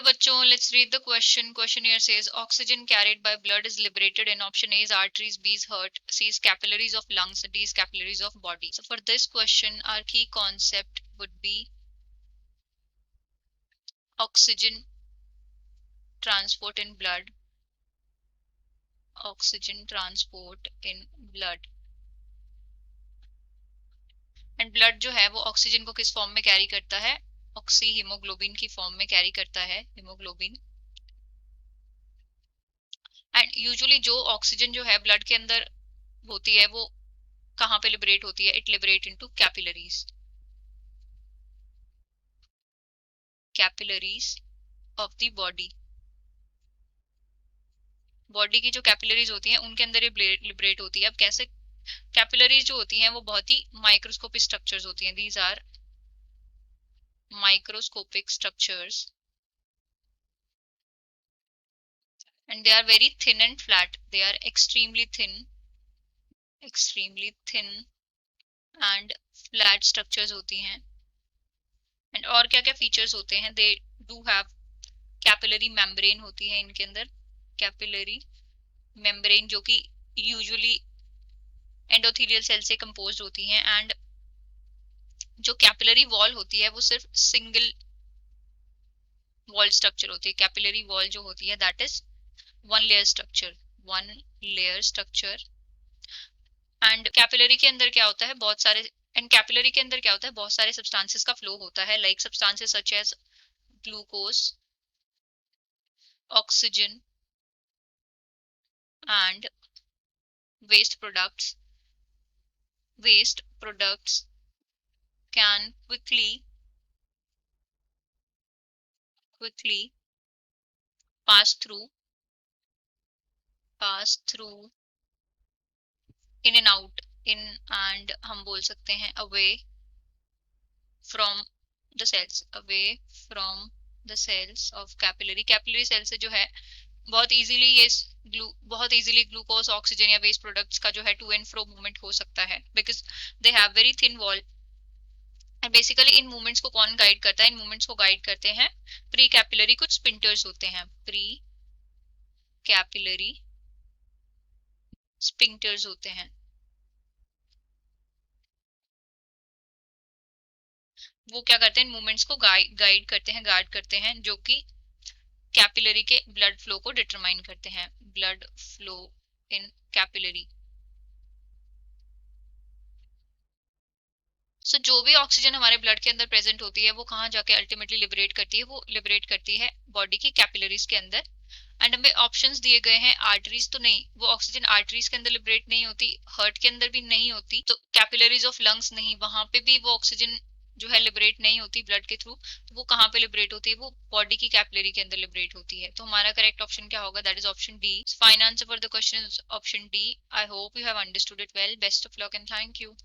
बच्चों, let's read the question. Question here says oxygen carried by blood is liberated in option A is arteries, B is heart, C is capillaries of lungs, D is capillaries of body. So for this question, our key concept would be oxygen transport in blood. Oxygen transport in blood. And blood जो है वो oxygen को किस form में carry करता है? Oxy haemoglobin की form में कैरी करता है, हीमोग्लोबिन। एंड यूजुअली जो ऑक्सीजन जो है ब्लड के अंदर होती है वो कहाँ पे लिबरेट होती है? It liberate into capillaries, capillaries of the body. Body की जो कैपिलरीज होती हैं उनके अंदर ये लिबरेट होती है। अब कैसे? कैपिलरीज जो होती हैं वो बहुत ही माइक्रोस्कोपिक स्ट्रक्चर्स होती हैं। These are microscopic structures and they are very thin and flat. They are extremely thin and flat structures होती हैं। and और क्या क्या features होते हैं? They do have capillary membrane होती है इनके अंदर, capillary membrane जो कि usually endothelial cell से composed होती हैं। and जो capillary wall होती है वो सिर्फ single wall structure होती है। capillary wall जो होती है that is one layer structure। And capillary के अंदर क्या होता है? बहुत सारे कैपिलरी के अंदर क्या होता है? बहुत सारे सब्सटेंसेस का फ्लो होता है, like substances such as glucose, oxygen and waste products can quickly pass through in and out, in and हम बोल सकते हैं away from the cells of capillary cells से जो है बहुत इजीली ग्लूकोज, ऑक्सीजन या वेस्ट प्रोडक्ट्स का जो है टू एंड फ्रो मूवमेंट हो सकता है, because they have very thin wall. And basically in movements को कौन गाइड करता है? इन मूवमेंट्स को गाइड करते हैं प्री कैपिलरी कुछ स्पिंटर्स होते हैं, प्री कैपिलरी स्पिंटर्स होते हैं। वो क्या करते हैं? मूवमेंट्स को गाइड करते हैं जो कि कैपिलरी के ब्लड फ्लो को डिटरमाइन करते हैं, ब्लड फ्लो इन कैपिलरी। सो जो भी ऑक्सीजन हमारे ब्लड के अंदर प्रेजेंट होती है वो कहाँ जाके अल्टीमेटली लिबरेट करती है? वो लिबरेट करती है बॉडी की कैपिलरीज के अंदर। एंड हमें ऑप्शंस दिए गए हैं, आर्टरीज तो नहीं, वो ऑक्सीजन आर्टरीज के अंदर लिबरेट नहीं होती, हार्ट के अंदर भी नहीं होती, तो कैपिलरीज ऑफ लंग्स नहीं, वहां पे भी वो ऑक्सीजन जो है लिबरेट नहीं होती ब्लड के थ्रू। तो वो कहाँ पे लिबरेट होती है? वो बॉडी की कैपिलरी के अंदर लिबरेट होती है। तो हमारा करेक्ट ऑप्शन क्या होगा? That is option D. Final answer for the question is option D. I hope you have understood it well. Best of luck and thank you.